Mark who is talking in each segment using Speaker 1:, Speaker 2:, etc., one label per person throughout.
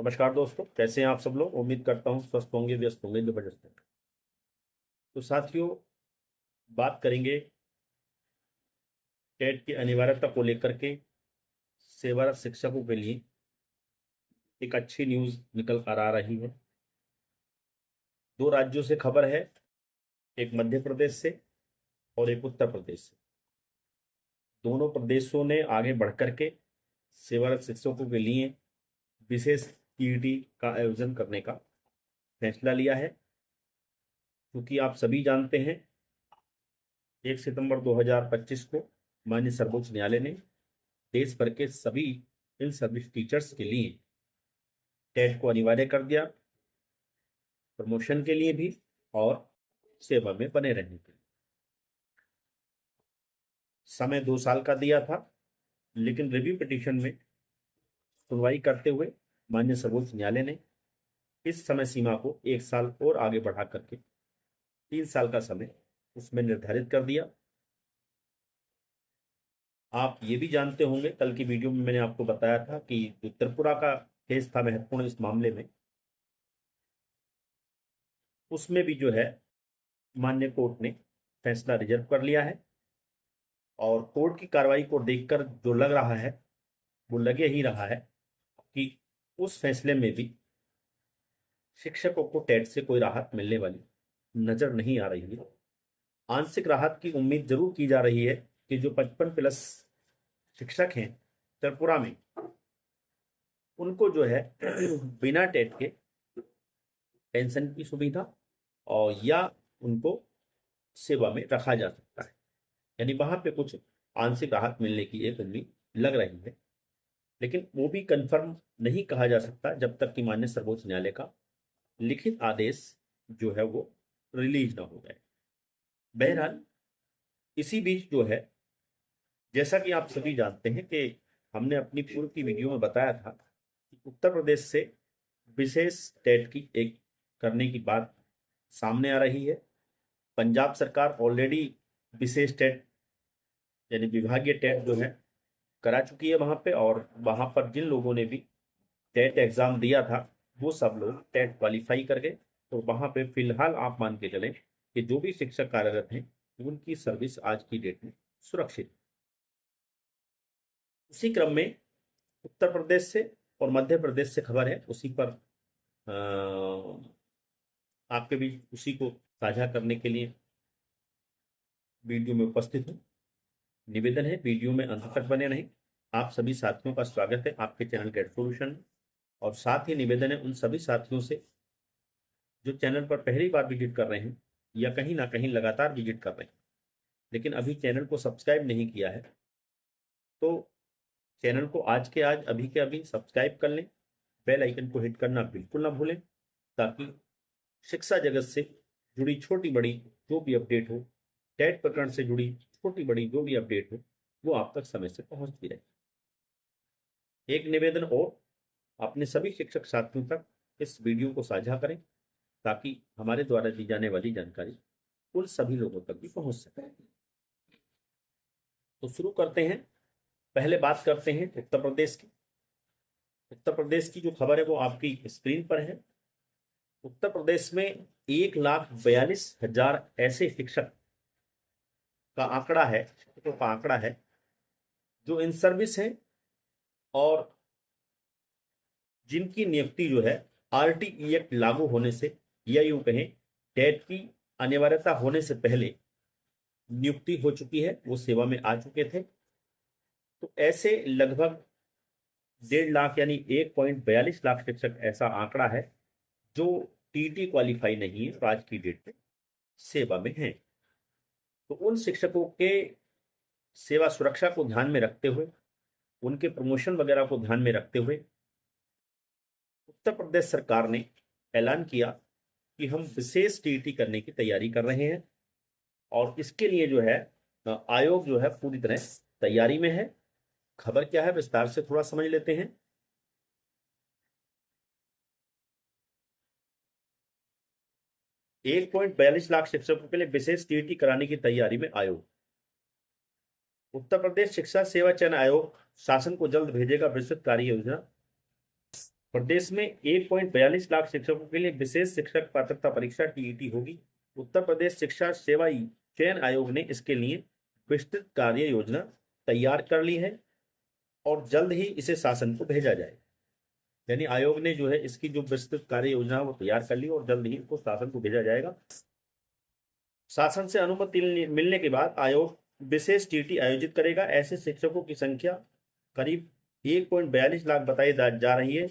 Speaker 1: नमस्कार दोस्तों, कैसे हैं आप सब लोग। उम्मीद करता हूं स्वस्थ होंगे, व्यस्त होंगे, जबरदस्त हैं। तो साथियों, बात करेंगे टेट की अनिवार्यता को लेकर के। सेवारत शिक्षकों के लिए एक अच्छी न्यूज निकल कर आ रही है। दो राज्यों से खबर है, एक मध्य प्रदेश से और एक उत्तर प्रदेश से। दोनों प्रदेशों ने आगे बढ़ करके सेवारत शिक्षकों के लिए विशेष टीईटी का आयोजन करने का फैसला लिया है। क्योंकि आप सभी जानते हैं 1 सितंबर 2025 को माननीय सर्वोच्च न्यायालय ने देश भर के सभी इन सर्विस टीचर्स के लिए टेट को अनिवार्य कर दिया, प्रमोशन के लिए भी और सेवा में बने रहने के लिए। समय 2 साल का दिया था, लेकिन रिव्यू पिटीशन में सुनवाई करते हुए माननीय सर्वोच्च न्यायालय ने इस समय सीमा को 1 साल और आगे बढ़ा करके 3 साल का समय उसमें निर्धारित कर दिया। आप ये भी जानते होंगे, कल की वीडियो में मैंने आपको बताया था कि जो त्रिपुरा का केस था महत्वपूर्ण इस मामले में, उसमें भी जो है माननीय कोर्ट ने फैसला रिजर्व कर लिया है। और कोर्ट की कार्रवाई को देखकर जो लग रहा है वो लगे ही रहा है कि उस फैसले में भी शिक्षकों को टेट से कोई राहत मिलने वाली नजर नहीं आ रही है। आंशिक राहत की उम्मीद जरूर की जा रही है कि जो 55+ शिक्षक हैं त्रिपुरा में, उनको जो है बिना टेट के पेंशन की सुविधा और या उनको सेवा में रखा जा सकता है। यानी वहां पे कुछ आंशिक राहत मिलने की एक उम्मीद लग रही है, लेकिन वो भी कंफर्म नहीं कहा जा सकता जब तक कि माननीय सर्वोच्च न्यायालय का लिखित आदेश जो है वो रिलीज ना हो जाए। बहरहाल इसी बीच जो है, जैसा कि आप सभी जानते हैं कि हमने अपनी पूर्व की वीडियो में बताया था कि उत्तर प्रदेश से विशेष टेट की एक करने की बात सामने आ रही है। पंजाब सरकार ऑलरेडी विशेष टेट यानी विभागीय टेट जो है करा चुकी है वहां पे, और वहां पर जिन लोगों ने भी टेट एग्जाम दिया था वो सब लोग टेट क्वालिफाई कर गए। तो वहां पे फिलहाल आप मान के चलें कि जो भी शिक्षक कार्यरत हैं उनकी सर्विस आज की डेट में सुरक्षित। उसी क्रम में उत्तर प्रदेश से और मध्य प्रदेश से खबर है, उसी पर आपके बीच उसी को साझा करने के लिए वीडियो में उपस्थित हूँ। निवेदन है वीडियो में अंत तक बने रहें। आप सभी साथियों का स्वागत है आपके चैनल गेट सॉल्यूशन। और साथ ही निवेदन है उन सभी साथियों से जो चैनल पर पहली बार विजिट कर रहे हैं या कहीं ना कहीं लगातार विजिट कर रहे हैं लेकिन अभी चैनल को सब्सक्राइब नहीं किया है, तो चैनल को आज के आज अभी के अभी सब्सक्राइब कर लें। बेल आइकन को हिट करना बिल्कुल ना भूलें, ताकि शिक्षा जगत से जुड़ी छोटी बड़ी जो भी अपडेट हो, टेट प्रकरण से जुड़ी छोटी बड़ी जो भी अपडेट हो, वो आप तक समय से पहुंचती रहे। एक निवेदन और, अपने सभी शिक्षक साथियों तक इस वीडियो को साझा करें ताकि हमारे द्वारा दी जाने वाली जानकारी उन सभी लोगों तक भी पहुंच सके। तो शुरू करते हैं। पहले बात करते हैं उत्तर प्रदेश की। उत्तर प्रदेश की जो खबर है वो आपकी स्क्रीन पर है। उत्तर प्रदेश में 1,42,000 ऐसे शिक्षक का आंकड़ा है, शिक्षकों का आंकड़ा है जो इन सर्विस हैं और जिनकी नियुक्ति जो है आरटीई एक्ट लागू होने से या यूं कहें टेट की अनिवार्यता होने से पहले नियुक्ति हो चुकी है, वो सेवा में आ चुके थे। तो ऐसे लगभग 1.5 लाख यानी 1.42 लाख शिक्षक ऐसा आंकड़ा है जो टीटी क्वालिफाई नहीं है और आज की डेट में सेवा में हैं। तो उन शिक्षकों के सेवा सुरक्षा को ध्यान में रखते हुए, उनके प्रमोशन वगैरह को ध्यान में रखते हुए उत्तर प्रदेश सरकार ने ऐलान किया कि हम विशेष टीटी करने की तैयारी कर रहे हैं। और इसके लिए जो है आयोग जो है पूरी तरह तैयारी में है। खबर क्या है विस्तार से थोड़ा समझ लेते हैं। 1.42 लाख शिक्षकों के लिए विशेष टीटी कराने की तैयारी में आयोग। उत्तर प्रदेश शिक्षा सेवा चयन आयोग शासन को जल्द भेजेगा विस्तृत कार्य योजना। प्रदेश में 1.42 लाख शिक्षकों के लिए विशेष शिक्षक पात्रता परीक्षा टीईटी होगी। उत्तर प्रदेश शिक्षा सेवा चयन आयोग ने इसके लिए विस्तृत कार्य योजना तैयार कर ली है और जल्द ही इसे शासन को भेजा जाएगा। यानी आयोग ने जो है इसकी जो विस्तृत कार्य योजना है वो तैयार कर ली और जल्द ही इसको शासन को भेजा जाएगा। शासन से अनुमति मिलने के बाद आयोग विशेष टीटी आयोजित करेगा। ऐसे शिक्षकों की संख्या करीब 1.42 लाख बताई जा रही है।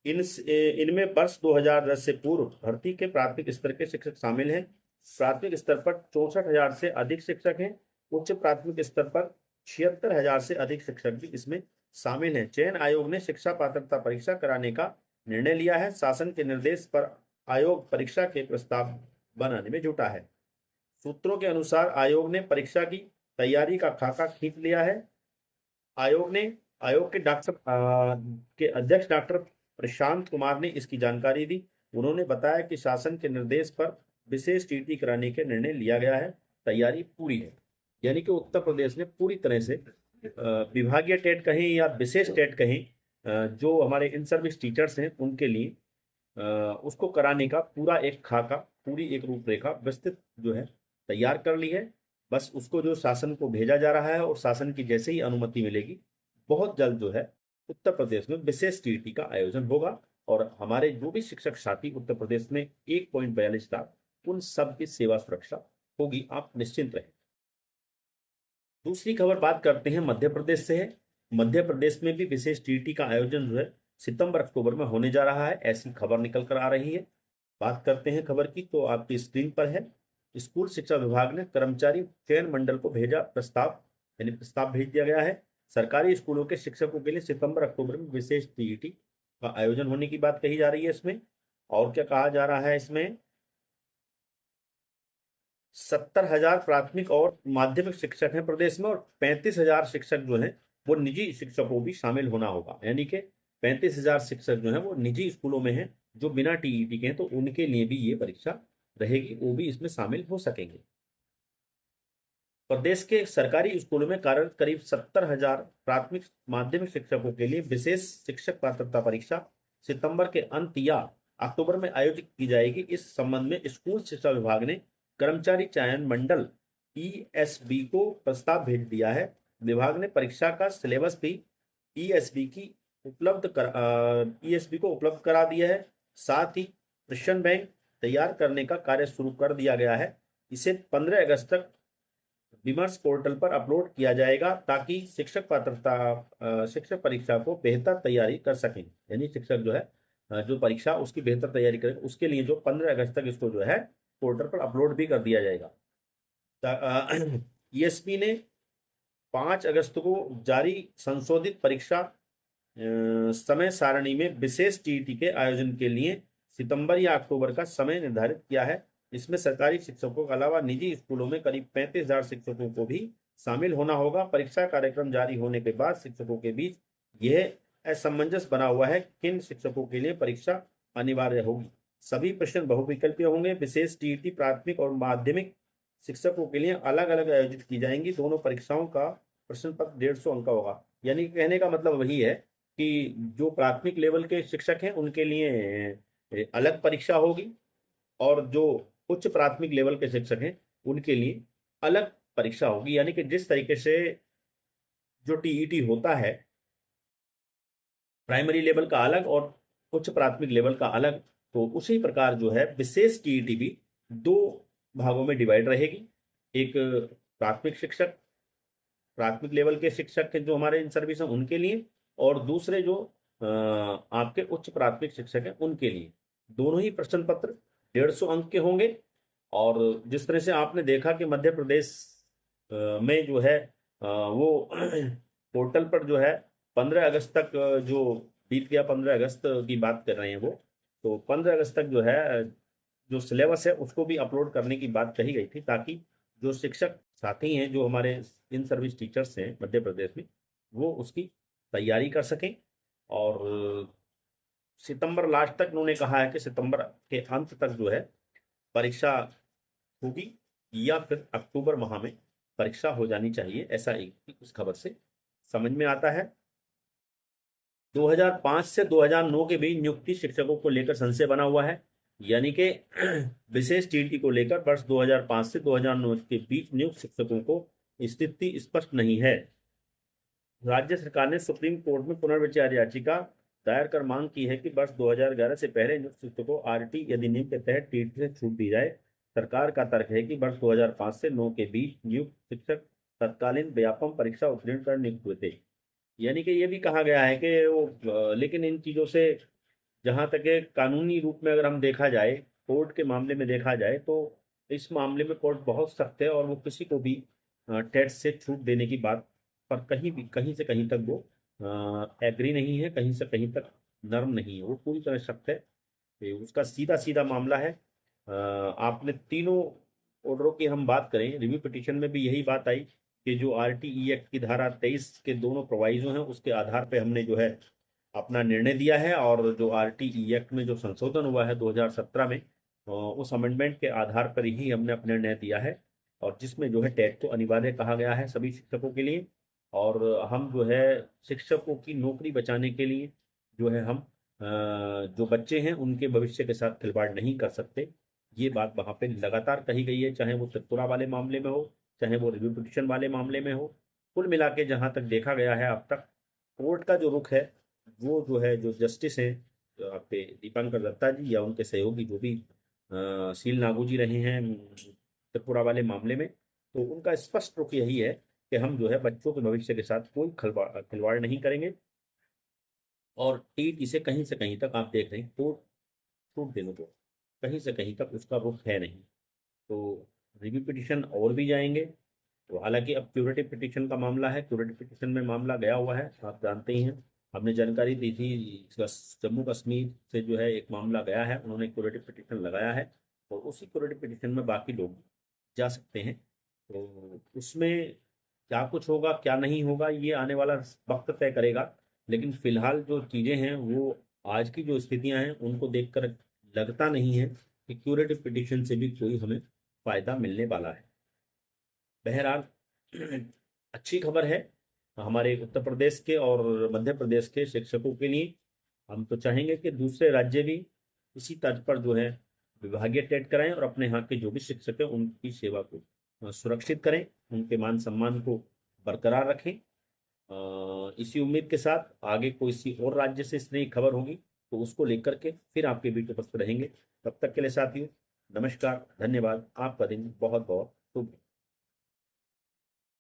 Speaker 1: इनमें वर्ष 2010 से पूर्व भर्ती के प्राथमिक स्तर के शिक्षक शामिल हैं। प्राथमिक स्तर पर 64,000 से अधिक शिक्षक हैं। उच्च प्राथमिक स्तर पर 76,000 से अधिक शिक्षक भी इसमें शामिल हैं। चयन आयोग ने शिक्षा पात्रता परीक्षा कराने का निर्णय लिया है। शासन के निर्देश पर आयोग परीक्षा के प्रस्ताव बनाने में जुटा है। सूत्रों के अनुसार आयोग ने परीक्षा की तैयारी का खाका खींच लिया है। आयोग के अध्यक्ष डॉक्टर प्रशांत कुमार ने इसकी जानकारी दी। उन्होंने बताया कि शासन के निर्देश पर विशेष टीटी कराने के निर्णय लिया गया है। तैयारी पूरी है। यानी कि उत्तर प्रदेश ने पूरी तरह से विभागीय टेट कहें या विशेष टेट कहें, जो हमारे इन सर्विस टीचर्स हैं उनके लिए उसको कराने का पूरा एक खाका, पूरी एक रूपरेखा विस्तृत जो है तैयार कर ली है। बस उसको जो शासन को भेजा जा रहा है और शासन की जैसे ही अनुमति मिलेगी बहुत जल्द जो है उत्तर प्रदेश में विशेष टीटी का आयोजन होगा और हमारे जो भी शिक्षक साथी उत्तर प्रदेश में 1.42 लाख, उन सब की सेवा सुरक्षा होगी, आप निश्चिंत रहें। दूसरी खबर बात करते हैं मध्य प्रदेश से है। मध्य प्रदेश में भी विशेष टीटी का आयोजन जो है सितंबर अक्टूबर में होने जा रहा है, ऐसी खबर निकल कर आ रही है। बात करते हैं खबर की, तो आपकी स्क्रीन पर है। स्कूल शिक्षा विभाग ने कर्मचारी चयन मंडल को भेजा प्रस्ताव, यानी प्रस्ताव भेज दिया गया है। सरकारी स्कूलों के शिक्षकों के लिए सितंबर अक्टूबर में विशेष टीईटी का आयोजन होने की बात कही जा रही है इसमें। और क्या कहा जा रहा है इसमें, 70,000 प्राथमिक और माध्यमिक शिक्षक हैं प्रदेश में और 35,000 शिक्षक जो हैं वो निजी शिक्षकों भी शामिल होना होगा। यानी कि 35,000 शिक्षक जो हैं वो निजी स्कूलों में हैं जो बिना टीईटी के हैं, तो उनके लिए भी ये परीक्षा रहेगी, वो भी इसमें शामिल हो सकेंगे। प्रदेश के सरकारी स्कूलों में कार्यरत करीब 70,000 प्राथमिक माध्यमिक शिक्षकों के लिए विशेष शिक्षक पात्रता परीक्षा सितंबर के अंत या अक्टूबर में आयोजित की जाएगी। इस संबंध में स्कूल शिक्षा विभाग ने कर्मचारी चयन मंडल ईएसबी को प्रस्ताव भेज दिया है। विभाग ने परीक्षा का सिलेबस भी ईएसबी को उपलब्ध करा दिया है। साथ ही प्रश्न बैंक तैयार करने का कार्य शुरू कर दिया गया है। इसे 15 अगस्त तक विमर्श पोर्टल पर अपलोड किया जाएगा ताकि शिक्षक परीक्षा को बेहतर तैयारी कर सकें। यानी शिक्षक जो है जो परीक्षा उसकी बेहतर तैयारी करें, उसके लिए जो 15 अगस्त तक इसको जो है पोर्टल पर अपलोड भी कर दिया जाएगा। ईएसपी ने 5 अगस्त को जारी संशोधित परीक्षा समय सारणी में विशेष टीईटी के आयोजन के लिए सितंबर या अक्टूबर का समय निर्धारित किया है। इसमें सरकारी शिक्षकों के अलावा निजी स्कूलों में करीब 35,000 शिक्षकों को भी शामिल होना होगा। परीक्षा कार्यक्रम जारी होने के बाद शिक्षकों के बीच यह असमंजस बना हुआ है किन शिक्षकों के लिए परीक्षा अनिवार्य होगी। सभी प्रश्न बहुविकल्पीय होंगे। विशेष टीईटी प्राथमिक और माध्यमिक शिक्षकों के लिए अलग अलग आयोजित की जाएंगी। दोनों परीक्षाओं का प्रश्न पत्र 150 अंक का होगा। यानी कहने का मतलब वही है कि जो प्राथमिक लेवल के शिक्षक हैं उनके लिए अलग परीक्षा होगी और जो उच्च प्राथमिक लेवल के शिक्षक हैं उनके लिए अलग परीक्षा होगी। यानी कि जिस तरीके से जो टीईटी होता है प्राइमरी लेवल का अलग और उच्च प्राथमिक लेवल का अलग, तो उसी प्रकार जो है विशेष टीईटी भी 2 भागों में डिवाइड रहेगी। एक प्राथमिक लेवल के शिक्षक जो हमारे इन सर्विस हैं उनके लिए, और दूसरे जो आपके उच्च प्राथमिक शिक्षक हैं उनके लिए। दोनों ही प्रश्न पत्र 150 अंक के होंगे। और जिस तरह से आपने देखा कि मध्य प्रदेश में जो है वो पोर्टल पर जो है 15 अगस्त तक जो बीत गया, 15 अगस्त की बात कर रहे हैं वो, तो 15 अगस्त तक जो है जो सिलेबस है उसको भी अपलोड करने की बात कही गई थी ताकि जो शिक्षक साथी हैं जो हमारे इन सर्विस टीचर्स हैं मध्य प्रदेश में वो उसकी तैयारी कर सकें। और सितंबर लास्ट तक उन्होंने कहा है कि सितंबर के अंत तक जो है परीक्षा होगी या फिर अक्टूबर माह में परीक्षा हो जानी चाहिए, ऐसा एक इस खबर से समझ में आता है। 2005 से 2009 के बीच नियुक्ति शिक्षकों को लेकर संशय बना हुआ है, यानी कि विशेष टीटी को लेकर वर्ष 2005 से 2009 के बीच नियुक्त शिक्षकों को स्थिति स्पष्ट नहीं है। राज्य सरकार ने सुप्रीम कोर्ट में पुनर्विचार याचिका दायर कर मांग की है कि वर्ष 2011 से पहले नियुक्त शिक्षकों को आरटी अधिनियम के तहत टीटी से छूट दी जाए। सरकार का तर्क है कि वर्ष 2005 से 9 के बीच नियुक्त शिक्षक तत्कालीन व्यापम परीक्षा उत्तीर्ण कर नियुक्त हुए थे। यानी कि ये भी कहा गया है कि वो लेकिन इन चीज़ों से जहाँ तक है कानूनी रूप में अगर हम देखा जाए, कोर्ट के मामले में देखा जाए, तो इस मामले में कोर्ट बहुत सख्त है और वो किसी को भी टेट से छूट देने की बात पर कहीं से कहीं तक वो एग्री नहीं है, कहीं से कहीं तक नर्म नहीं है, वो पूरी तरह सख्त है। उसका सीधा सीधा मामला है। आपने तीनों ऑर्डरों की हम बात करें, रिव्यू पिटीशन में भी यही बात आई कि जो RTE एक्ट की धारा 23 के दोनों प्रोवाइजो हैं उसके आधार पे हमने जो है अपना निर्णय दिया है, और जो RTE एक्ट में जो संशोधन हुआ है 2017 में, उस अमेंडमेंट के आधार पर ही हमने अपना निर्णय दिया है, और जिसमें जो है टेट को अनिवार्य कहा गया है सभी शिक्षकों के लिए। और हम जो है शिक्षकों की नौकरी बचाने के लिए जो है हम जो बच्चे हैं उनके भविष्य के साथ खिलवाड़ नहीं कर सकते। ये बात वहाँ पे लगातार कही गई है, चाहे वो त्रिपुरा वाले मामले में हो, चाहे वो रिव्यू पिटीशन वाले मामले में हो। कुल मिला के जहाँ तक देखा गया है अब तक, कोर्ट का जो रुख है वो जो है, जो जस्टिस हैं आपके दीपांकर दत्ता जी या उनके सहयोगी जो भी शील नागू जी रहे हैं त्रिपुरा वाले मामले में, तो उनका स्पष्ट रुख यही है कि हम जो है बच्चों के भविष्य के साथ कोई खिलवाड़ नहीं करेंगे। और टीट इसे कहीं से कहीं तक आप देख रहे हैं, कोर्ट छूट देने को कहीं से कहीं तक उसका रुख है नहीं। तो रिव्यू पिटीशन और भी जाएंगे। तो हालांकि अब क्यूरेटिव पिटीशन का मामला है, क्यूरेटिव पिटीशन में मामला गया हुआ है, आप जानते ही हैं, हमने जानकारी दी थी। जम्मू कश्मीर से जो है एक मामला गया है, उन्होंने क्यूरेटिव पिटीशन लगाया है, और उसी क्यूरेटिव पिटीशन में बाकी लोग जा सकते हैं। तो उसमें क्या कुछ होगा क्या नहीं होगा ये आने वाला वक्त तय करेगा। लेकिन फिलहाल जो चीज़ें हैं वो आज की जो स्थितियां हैं उनको देखकर लगता नहीं है कि क्यूरेटिव पिटीशन से भी कोई हमें फ़ायदा मिलने वाला है। बहरहाल अच्छी खबर है हमारे उत्तर प्रदेश के और मध्य प्रदेश के शिक्षकों के लिए। हम तो चाहेंगे कि दूसरे राज्य भी इसी तर्ज पर जो है विभागीय टेट कराएं और अपने यहाँ के जो भी शिक्षक हैं उनकी सेवा को सुरक्षित करें, उनके मान सम्मान को बरकरार रखें। इसी उम्मीद के साथ आगे कोई सी और राज्य से इस नई खबर होगी तो उसको लेकर के फिर आपके बीच उपस्थित रहेंगे। तब तक के लिए साथियों, नमस्कार, धन्यवाद, आपका दिन बहुत बहुत